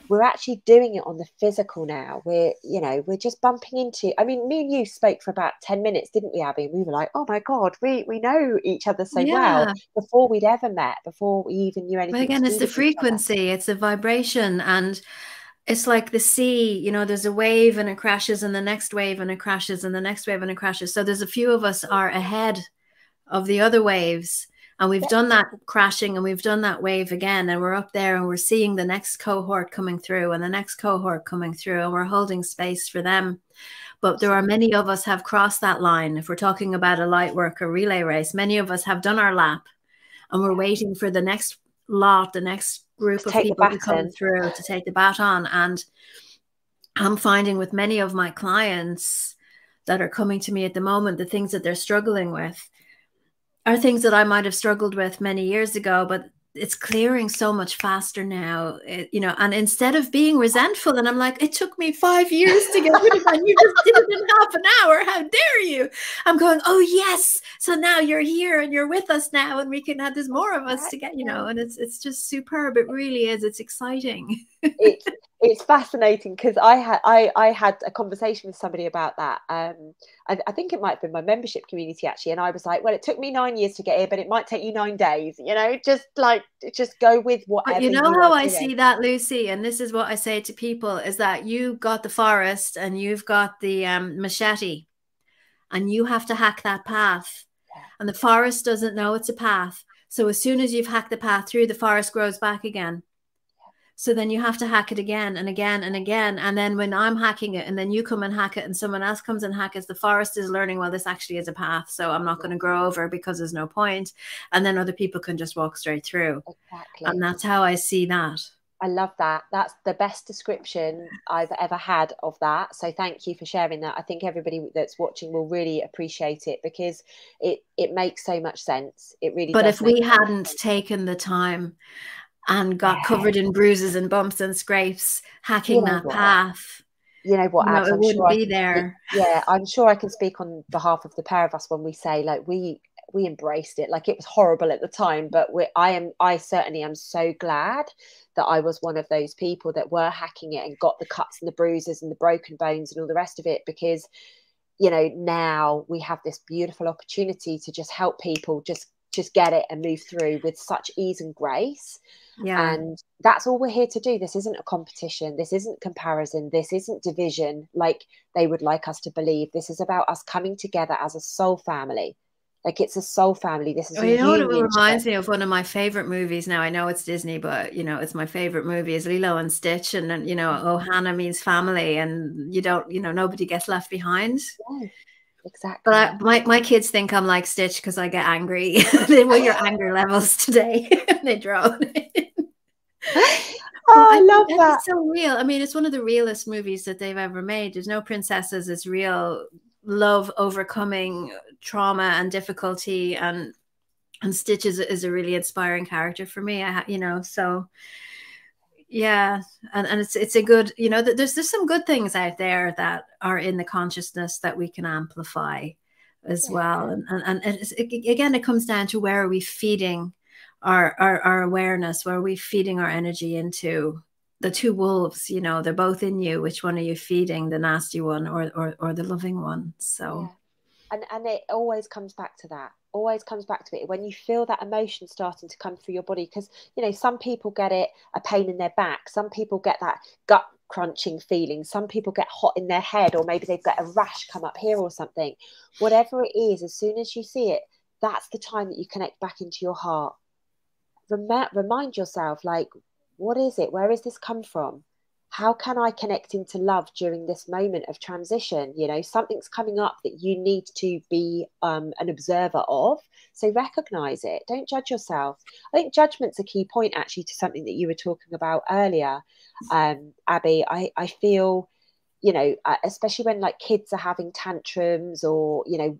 we're actually doing it on the physical now. We're, you know, we're just bumping into, I mean, me and you spoke for about 10 minutes, didn't we, Abby? And we were like, oh my God, we know each other so well Yeah. before we'd ever met, before we even knew But anything to again, it's do the with each other. frequency, it's the vibration. And it's like the sea, you know, there's a wave and it crashes, and the next wave and it crashes, and the next wave and it crashes. So there's a few of us are ahead of the other waves. And we've Yep. done that crashing and we've done that wave again. And we're up there and we're seeing the next cohort coming through and the next cohort coming through. And we're holding space for them. But there are many of us have crossed that line. If we're talking about a light worker relay race, many of us have done our lap and we're waiting for the next lot, the next To group of take the people to come baton. through to take the baton. And I'm finding with many of my clients that are coming to me at the moment, the things that they're struggling with are things that I might have struggled with many years ago, but it's clearing so much faster now, you know, and instead of being resentful, and I'm like, it took me 5 years to get rid of that. You just did it in half an hour. How dare you? I'm going, oh, yes. So now you're here and you're with us now, and we can have, there's more of us to get, you know, Exactly. and it's just superb. It really is. It's exciting. it's it's fascinating because I had a conversation with somebody about that. I think it might have been my membership community actually, and I was like, well, it took me 9 years to get here, but it might take you 9 days. You know, just go with But you whatever know you how are I doing. see that, Lucy, and this is what I say to people, is that you got the forest and you've got the machete, and you have to hack that path. Yeah, And the forest doesn't know it's a path. So as soon as you've hacked the path through, the forest grows back again. So then you have to hack it again and again and again. And then when I'm hacking it and then you come and hack it and someone else comes and hack it, the forest is learning, well, this actually is a path. So I'm not going to grow over because there's no point. And then other people can just walk straight through. Exactly. And that's how I see that. I love that. That's the best description I've ever had of that. So thank you for sharing that. I think everybody that's watching will really appreciate it, because it makes so much sense. It really But does. if we hadn't taken the time and got covered in bruises and bumps and scrapes hacking that path, you know what, Abs, it I'm wouldn't sure be there. Yeah, I'm sure I can speak on behalf of the pair of us when we say, like, we embraced it. Like, it was horrible at the time, but I certainly am so glad that I was one of those people that were hacking it and got the cuts and the bruises and the broken bones and all the rest of it, because, you know, now we have this beautiful opportunity to just help people just get it and move through with such ease and grace. Yeah. And that's all we're here to do. This isn't a competition. This isn't comparison. This isn't division like they would like us to believe. This is about us coming together as a soul family. Like, it's a soul family. This is a You know what it union. reminds me of? One of my favorite movies. Now I know it's Disney, but you know, it's my favorite movie is Lilo and Stitch. And you know, Ohana means family, and you don't, you know, nobody gets left behind. Yeah, exactly. But my kids think I'm like Stitch because I get angry. They were your anger levels today. They drone. I love that. It's so real. I mean, it's one of the realest movies that they've ever made. There's no princesses. It's real love overcoming trauma and difficulty, and Stitch is a really inspiring character for me. You know, so yeah, and it's a good, you know, there's some good things out there that are in the consciousness that we can amplify as well. And again, it comes down to, where are we feeding our awareness? Where are we feeding our energy into? The two wolves, you know, they're both in you. Which one are you feeding, the nasty one or the loving one? So and it always comes back to that. Always comes back to it when you feel that emotion starting to come through your body. Because, you know, some people get a pain in their back, some people get that gut crunching feeling, some people get hot in their head, or maybe they've got a rash come up here or something. Whatever it is, as soon as you see it, that's the time that you connect back into your heart. Remind yourself, like, what is it? Where has this come from? How can I connect into love during this moment of transition? You know, something's coming up that you need to be an observer of. So recognize it. Don't judge yourself. I think judgment's a key point, actually, to something that you were talking about earlier, Abby. I feel, you know, especially when, like, kids are having tantrums, or, you know,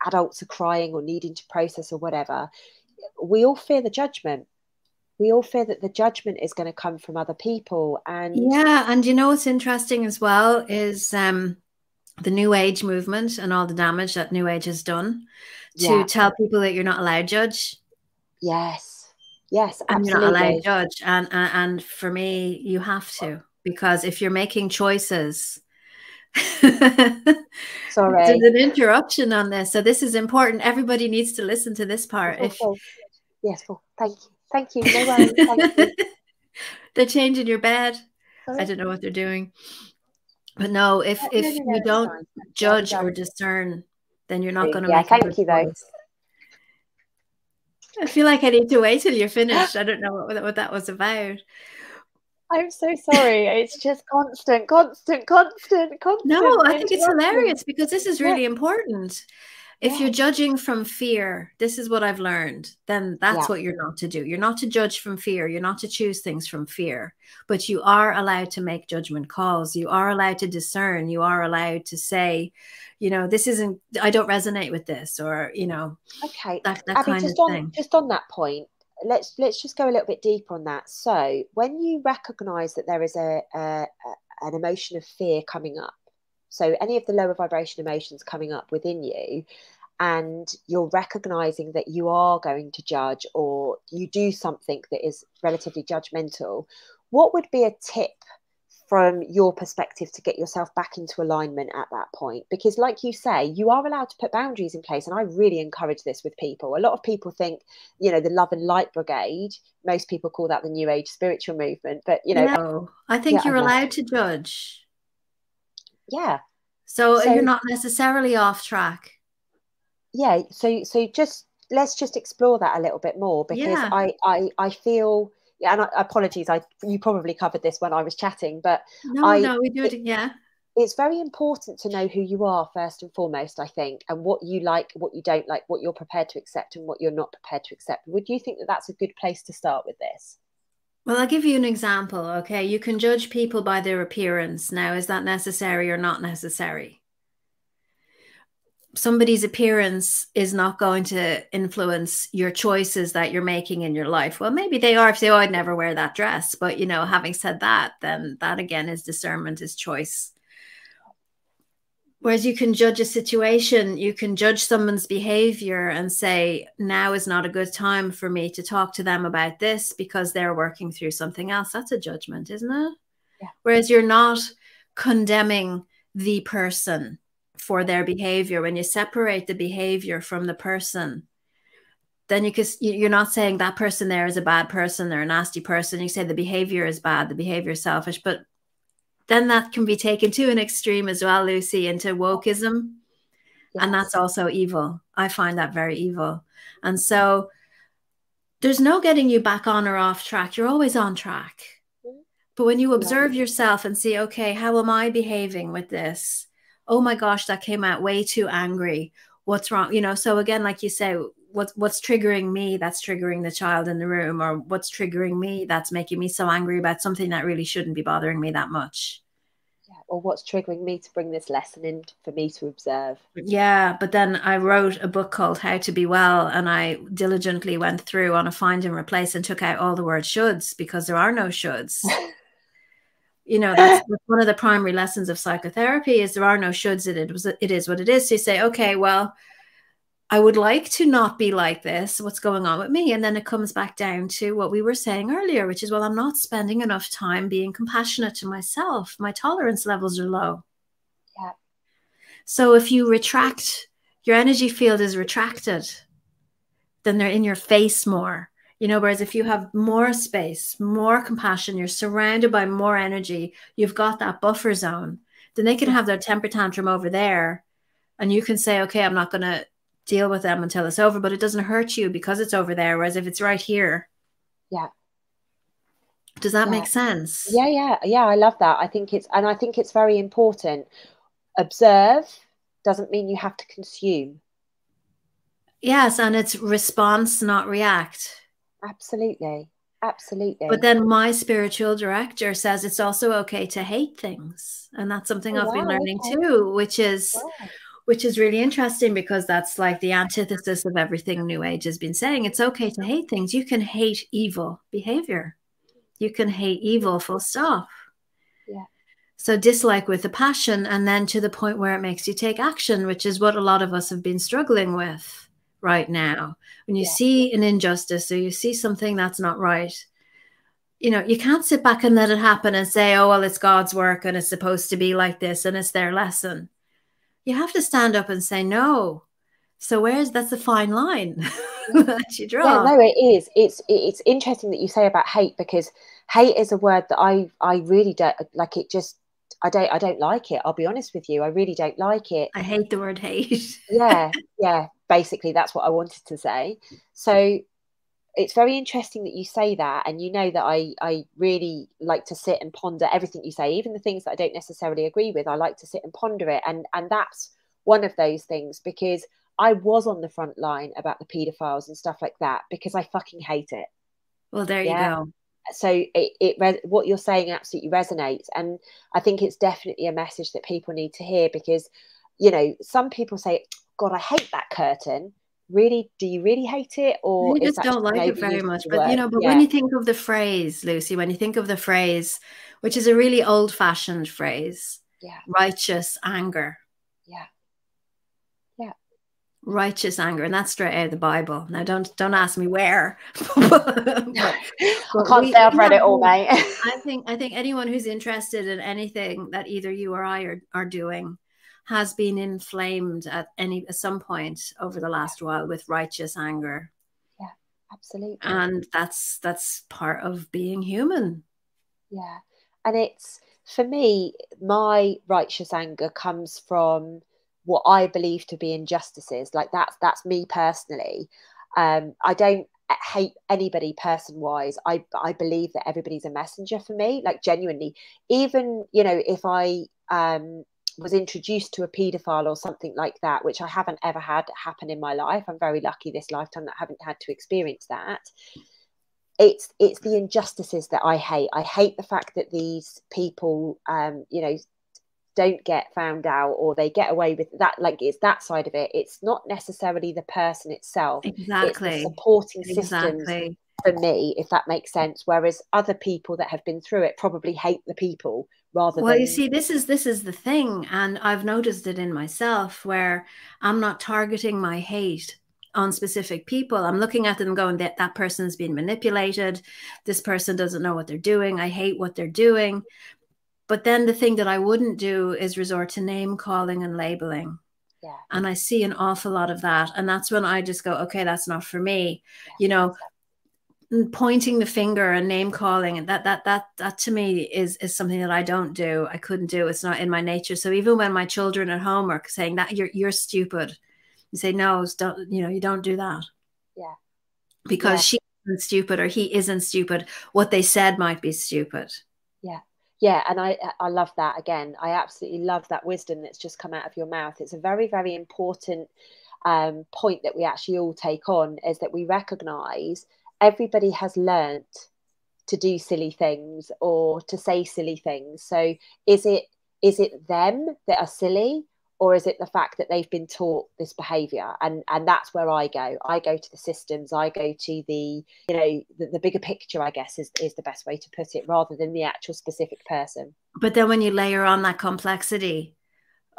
adults are crying or needing to process or whatever, we all fear the judgment. We all fear that the judgment is going to come from other people. And yeah, and you know what's interesting as well is the New Age movement and all the damage that New Age has done to tell people that you're not allowed to judge. Yes, absolutely. And you're not allowed to judge. And for me, you have to, because if you're making choices. Sorry, there's an interruption on this, so this is important. Everybody needs to listen to this part. Yes, thank you. No worries. Thank you. They're changing your bed. Sorry? I don't know what they're doing, but no, if you don't judge or discern, then you're not going to make a good choice. I feel like I need to wait till you're finished. I don't know what that was about. I'm so sorry. It's just constant. No, I think it's hilarious, because this is really important. If you're judging from fear, this is what I've learned, then that's what you're not to do. You're not to judge from fear. You're not to choose things from fear, but you are allowed to make judgment calls. You are allowed to discern. You are allowed to say, you know, this isn't, I don't resonate with this, or, you know, that Abby, kind of thing. Just on that point, let's just go a little bit deeper on that. So when you recognize that there is an emotion of fear coming up, so any of the lower vibration emotions coming up within you, and you're recognizing that you are going to judge, or you do something that is relatively judgmental, what would be a tip from your perspective to get yourself back into alignment at that point? Because, like you say, you are allowed to put boundaries in place. And I really encourage this with people. A lot of people think, you know, the Love and Light Brigade, most people call that the New Age spiritual movement. But, you know, no, I think you're allowed to judge. Yeah. So you're not necessarily off track. Yeah. So let's just explore that a little bit more, because I feel, yeah, and apologies, you probably covered this when I was chatting, but No, we do it. Yeah. It's very important to know who you are first and foremost, I think, and what you like, what you don't like, what you're prepared to accept and what you're not prepared to accept. Would you think that that's a good place to start with this? Well, I'll give you an example. Okay. You can judge people by their appearance. Now, is that necessary or not necessary? Somebody's appearance is not going to influence your choices that you're making in your life. Well, maybe they are if they, oh, I'd never wear that dress. But, you know, having said that, then that again is discernment, is choice. Whereas you can judge a situation, you can judge someone's behavior and say, now is not a good time for me to talk to them about this because they're working through something else. That's a judgment, isn't it? Yeah. Whereas you're not condemning the person for their behavior. When you separate the behavior from the person, then you're not saying that person there is a bad person or a nasty person. You say the behavior is bad, the behavior is selfish, but then that can be taken to an extreme as well, Lucy, into wokeism. Yes. And that's also evil. I find that very evil. And so there's no getting you back on or off track. You're always on track. But when you observe yourself and see, okay, how am I behaving with this? Oh my gosh, that came out way too angry. What's wrong? You know, so again, like you say, what's triggering me, that's triggering the child in the room, or what's triggering me, that's making me so angry about something that really shouldn't be bothering me that much. Yeah, or what's triggering me to bring this lesson in for me to observe. Yeah, but then I wrote a book called How to Be Well, and I diligently went through on a find and replace and took out all the word shoulds, because there are no shoulds. You know, that's one of the primary lessons of psychotherapy, is there are no shoulds. It is what it is. So you say, okay, well, I would like to not be like this. What's going on with me? And then it comes back down to what we were saying earlier, which is, well, I'm not spending enough time being compassionate to myself. My tolerance levels are low. Yeah. So if you retract, your energy field is retracted, then they're in your face more. You know, whereas if you have more space, more compassion, you're surrounded by more energy, you've got that buffer zone, then they can have their temper tantrum over there. And you can say, okay, I'm not going to deal with them until it's over, but it doesn't hurt you because it's over there. Whereas if it's right here. Yeah. Does that make sense? Yeah. I love that. I think it's very important. Observe doesn't mean you have to consume. Yes. And it's response, not react. Absolutely. Absolutely. But then my spiritual director says it's also okay to hate things. And that's something I've been learning too, which is really interesting, because that's like the antithesis of everything New Age has been saying. It's okay to hate things. You can hate evil behavior. You can hate evil, full stop. Yeah. So dislike with a passion, and then to the point where it makes you take action, which is what a lot of us have been struggling with right now. When you see an injustice or you see something that's not right, you know, you can't sit back and let it happen and say, oh, well, it's God's work and it's supposed to be like this and it's their lesson. You have to stand up and say no. So that's the fine line that you draw? Yeah, no, it is. It's interesting that you say about hate, because hate is a word that I really don't like. It just I don't like it. I'll be honest with you. I really don't like it. I hate the word hate. Yeah. Basically, that's what I wanted to say. So it's very interesting that you say that, and you know that I really like to sit and ponder everything you say, even the things that I don't necessarily agree with. I like to sit and ponder it, and that's one of those things, because I was on the front line about the paedophiles and stuff like that, because I fucking hate it. Well, there you go. So what you're saying absolutely resonates, and I think it's definitely a message that people need to hear, because, you know, some people say, God, I hate that curtain. Really? Do you really hate it? Or you just don't like it very much? But, you know, but when you think of the phrase, Lucy, when you think of the phrase, which is a really old-fashioned phrase, righteous anger. Righteous anger, and that's straight out of the Bible. Now, don't ask me where. but I can't say I've read it all, mate. I think anyone who's interested in anything that either you or I are doing has been inflamed at some point over the last while with righteous anger. Yeah, absolutely. And that's part of being human. Yeah, and it's, for me, my righteous anger comes from what I believe to be injustices. Like that's me personally. I don't hate anybody person wise. I believe that everybody's a messenger for me, like genuinely. Even, you know, if I was introduced to a paedophile or something like that, which I haven't ever had happen in my life, I'm very lucky this lifetime that I haven't had to experience that. It's the injustices that I hate. I hate the fact that these people, you know, don't get found out, or they get away with that. Like, it's that side of it. It's not necessarily the person itself. It's the Exactly. supporting systems Exactly. for me, if that makes sense. Whereas other people that have been through it probably hate the people rather Well, you than, see, this is the thing, and I've noticed it in myself where I'm not targeting my hate on specific people. I'm looking at them going, that person's been manipulated. This person doesn't know what they're doing. I hate what they're doing. But then the thing that I wouldn't do is resort to name calling and labeling. yeah, And I see an awful lot of that. And that's when I just go, okay, that's not for me. yeah, You know, exactly. pointing the finger and name calling, and that to me is something that I don't do. I couldn't do. It's not in my nature. So even when my children at home are saying that you're stupid, you say, no, don't, you know, you don't do that, Yeah, because yeah, she isn't stupid or he isn't stupid. What they said might be stupid. yeah, yeah. And I love that. Again, I absolutely love that wisdom that's just come out of your mouth. It's a very, very important point that we actually all take on, is that we recognize everybody has learnt to do silly things or to say silly things. So is it them that are silly, or is it the fact that they've been taught this behavior? And that's where I go to the systems. I go to the, you know, the bigger picture, I guess, is the best way to put it, rather than the actual specific person. But then when you layer on that complexity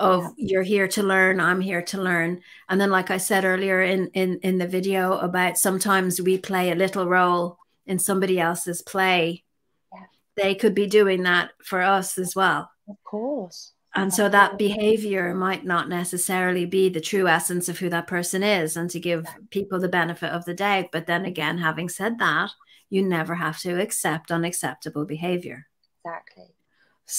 Yeah, of you're here to learn, I'm here to learn. And then, like I said earlier in the video, about sometimes we play a little role in somebody else's play. yeah, They could be doing that for us as well. of course, And of so that course. behavior might not necessarily be the true essence of who that person is, and to give people the benefit of the doubt. But then again, having said that, you never have to accept unacceptable behavior. Exactly.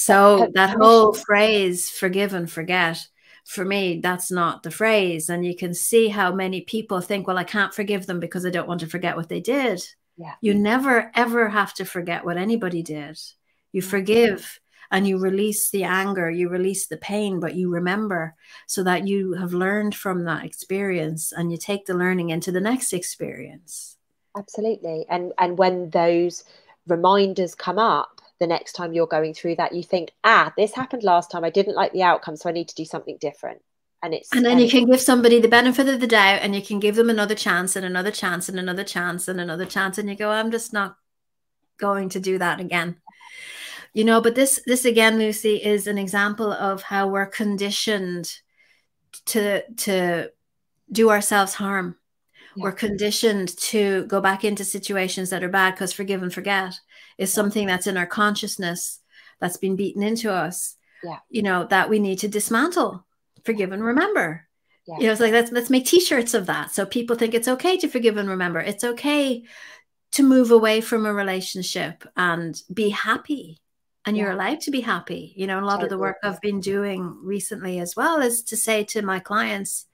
But So that whole permission. phrase, forgive and forget, for me, that's not the phrase. And you can see how many people think, well, I can't forgive them because I don't want to forget what they did. Yeah, You never, ever have to forget what anybody did. You no, forgive and you release the anger, you release the pain, but you remember, so that you have learned from that experience and you take the learning into the next experience. absolutely. And when those reminders come up the next time you're going through that, you think, this happened last time, I didn't like the outcome, so I need to do something different. And And then you it's can give somebody the benefit of the doubt, and you can give them another chance and another chance and another chance and another chance. And you go, I'm just not going to do that again. You know, but this again, Lucy, is an example of how we're conditioned to do ourselves harm. yeah, We're conditioned to go back into situations that are bad, because forgive and forget is yeah, something that's in our consciousness, that's been beaten into us, yeah, you know, that we need to dismantle. yeah, Forgive and remember. yeah, You know, it's like, let's make t-shirts of that, so people think it's okay to forgive and remember. It's okay to move away from a relationship and be happy. And you're yeah, allowed to be happy. You know, a lot of the totally. work I've been doing recently as well is to say to my clients,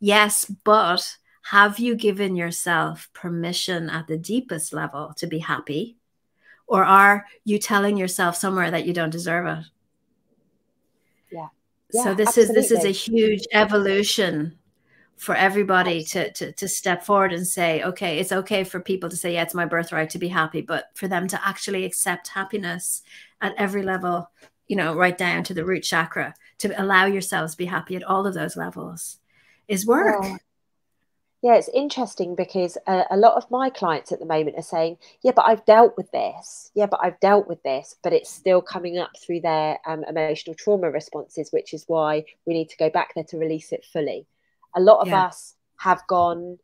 yes, but have you given yourself permission at the deepest level to be happy? Or are you telling yourself somewhere that you don't deserve it? Yeah, So yeah, this is a absolutely, huge evolution for everybody absolutely. to step forward and say, okay, it's okay for people to say, yeah, it's my birthright to be happy, but for them to actually accept happiness at every level, you know, right down to the root chakra, to allow yourselves to be happy at all of those levels, is work. Well, yeah, it's interesting because a lot of my clients at the moment are saying, yeah, but I've dealt with this. Yeah, but I've dealt with this, but it's still coming up through their emotional trauma responses, which is why we need to go back there to release it fully. A lot of Yeah. us have gone,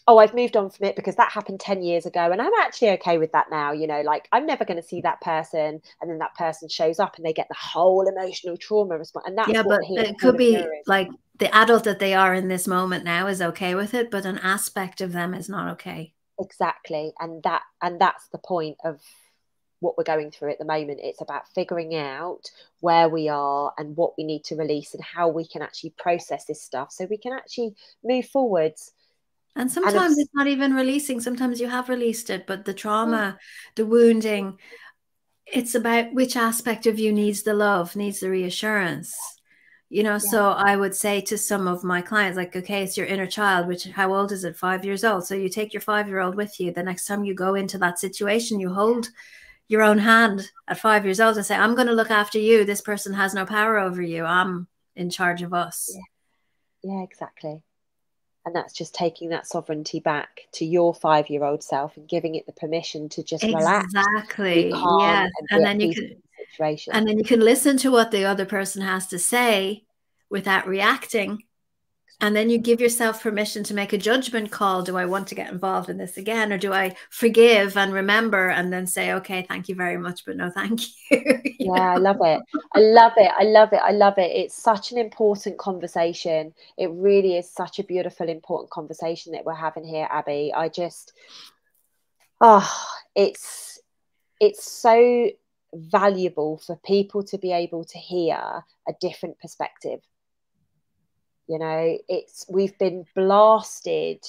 oh, I've moved on from it because that happened 10 years ago. And I'm actually okay with that now. You know, like, I'm never going to see that person. And then that person shows up and they get the whole emotional trauma response. And that's Yeah, what but it could healing be mirror is. like the adult that they are in this moment now is okay with it, but an aspect of them is not okay. Exactly. And that's the point of what we're going through at the moment. It's about figuring out where we are and what we need to release and how we can actually process this stuff so we can actually move forwards And And sometimes it's not even releasing. Sometimes you have released it, but the trauma, the wounding, it's about which aspect of you needs the love, needs the reassurance. So I would say to some of my clients, like, okay, it's your inner child, which, how old is it? 5 years old. So you take your 5-year-old with you. The next time you go into that situation, you hold your own hand at 5 years old and say, I'm going to look after you. This person has no power over you. I'm in charge of us. Yeah, exactly. And that's just taking that sovereignty back to your 5-year-old self and giving it the permission to just relax, be Exactly. calm, Yes. and be And at then you peace can with the situation. And then you can listen to what the other person has to say without reacting. And then you give yourself permission to make a judgment call. Do I want to get involved in this again? Or do I forgive and remember and then say, okay, thank you very much, but no, thank you. Yeah, I love it. I love it. I love it. I love it. It's such an important conversation. It really is such a beautiful, important conversation that we're having here, Abby. It's so valuable for people to be able to hear a different perspective. We've been blasted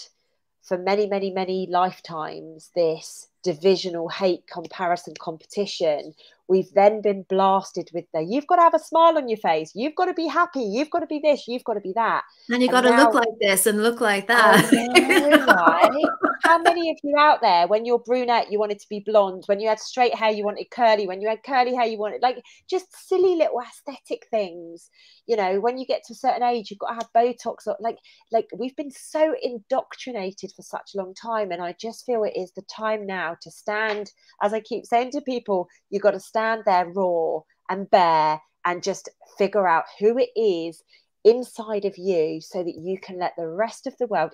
for many, many, many lifetimes, this divisional hate, comparison, competition. We've then been blasted with you've got to have a smile on your face, you've got to be happy, you've got to be this, you've got to be that. And you got And to look now, like this and look like I that. know, right? How many of you out there, when you're brunette, you wanted to be blonde? When you had straight hair, you wanted curly? When you had curly hair, you wanted, like, just silly little aesthetic things. When you get to a certain age, you've got to have Botox. Or, like we've been so indoctrinated for such a long time. And I just feel it is the time now to stand, as I keep saying to people, you've got to stand there raw and bare and just figure out who it is inside of you so that you can let the rest of the world,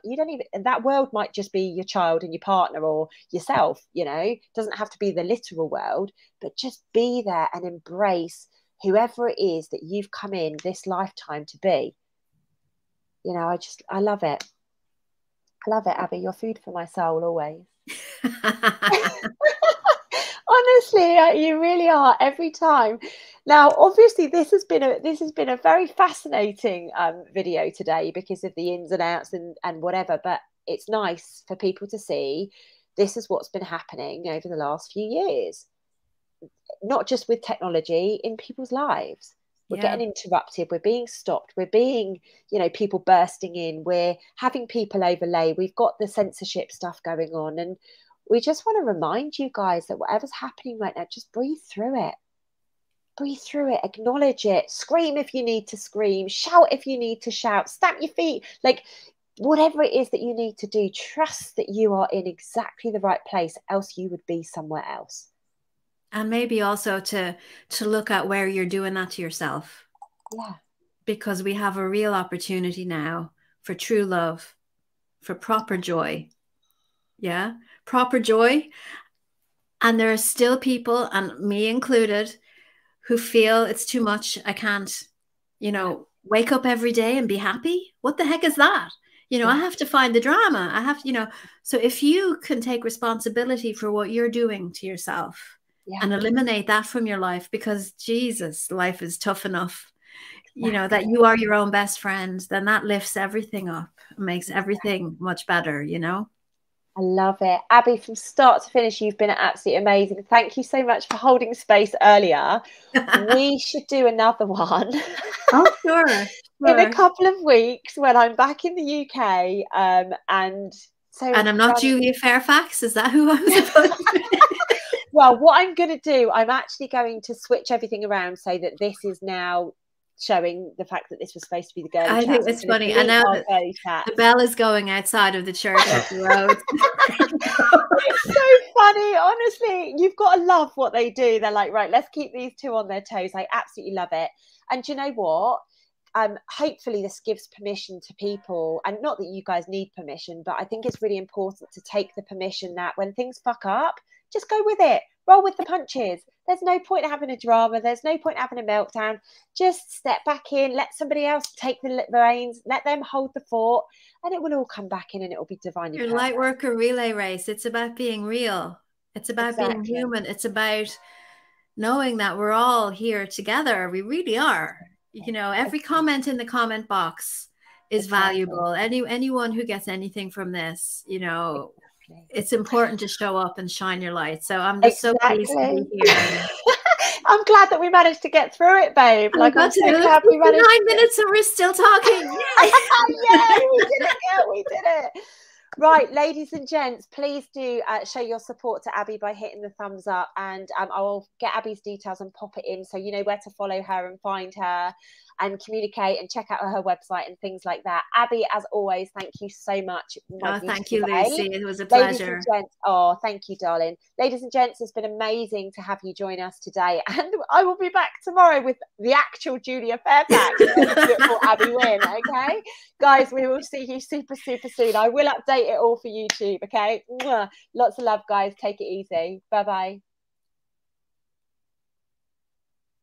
and that world might just be your child and your partner or yourself, it doesn't have to be the literal world, but just be there and embrace whoever it is that you've come in this lifetime to be. I love it. I love it, Abby. You're food for my soul always. Honestly, you really are every time. Now, obviously, this has been a very fascinating video today because of the ins and outs and whatever. But it's nice for people to see this is what's been happening over the last few years, not just with technology, in people's lives. We're getting interrupted. We're being stopped. We're being, people bursting in. We're having people overlay. We've got the censorship stuff going on, and we just want to remind you guys that whatever's happening right now, just breathe through it. Breathe through it, acknowledge it, scream if you need to scream, shout if you need to shout, stamp your feet, like whatever it is that you need to do, trust that you are in exactly the right place, else you would be somewhere else. And maybe also to look at where you're doing that to yourself. Yeah. Because we have a real opportunity now for true love, for proper joy. Yeah, proper joy. And there are still people, and me included, who feel it's too much. I can't, wake up every day and be happy. What the heck is that? I have to find the drama. I have, so if you can take responsibility for what you're doing to yourself and eliminate that from your life, because Jesus, life is tough enough, that you are your own best friend, then that lifts everything up, makes everything much better, I love it. Abby, from start to finish, you've been absolutely amazing. Thank you so much for holding space earlier. We should do another one. Oh, sure. In a couple of weeks when I'm back in the UK. And I'm not Julia Fairfax. Is that who I'm supposed to be? Well, what I'm going to do, I'm actually going to switch everything around so that this is now showing the fact that this was supposed to be the Girlie Chats. I think it's funny. And now the bell is going outside of the church up the road. It's so funny. Honestly, you've got to love what they do. They're like, right, let's keep these two on their toes. I absolutely love it. And you know what? Hopefully this gives permission to people, and not that you guys need permission, but I think it's really important to take the permission that when things fuck up, just go with it, roll with the punches. There's no point in having a drama, there's no point in having a meltdown. Just step back in, let somebody else take the reins, let them hold the fort, and it will all come back in and it will be divinely your perfect. light worker relay race. It's about being real, it's about being human, it's about knowing that we're all here together. We really are. Every comment in the comment box is Exactly. valuable. Anyone who gets anything from this, you know, Exactly. it's important to show up and shine your light. So I'm just so pleased to Exactly. be here. I'm glad that we managed to get through it, babe. I Like, I'm got to so look, glad we managed 59 to. minutes and we're still talking. Yay! Yay, we did it, girl, we did it. Right, ladies and gents, please do show your support to Abby by hitting the thumbs up, and I'll get Abby's details and pop it in so you know where to follow her and find her and communicate and check out her website and things like that. Abby, as always, thank you so much, my Oh, thank beautiful you, babe. Lucy. It was a Ladies pleasure. and gents, oh, thank you, darling. Ladies and gents, it's been amazing to have you join us today, and I will be back tomorrow with the actual Julia Fairfax and beautiful Abby Wynne. Okay, guys, we will see you super soon. I will update it all for YouTube. Okay, lots of love, guys. Take it easy. Bye bye.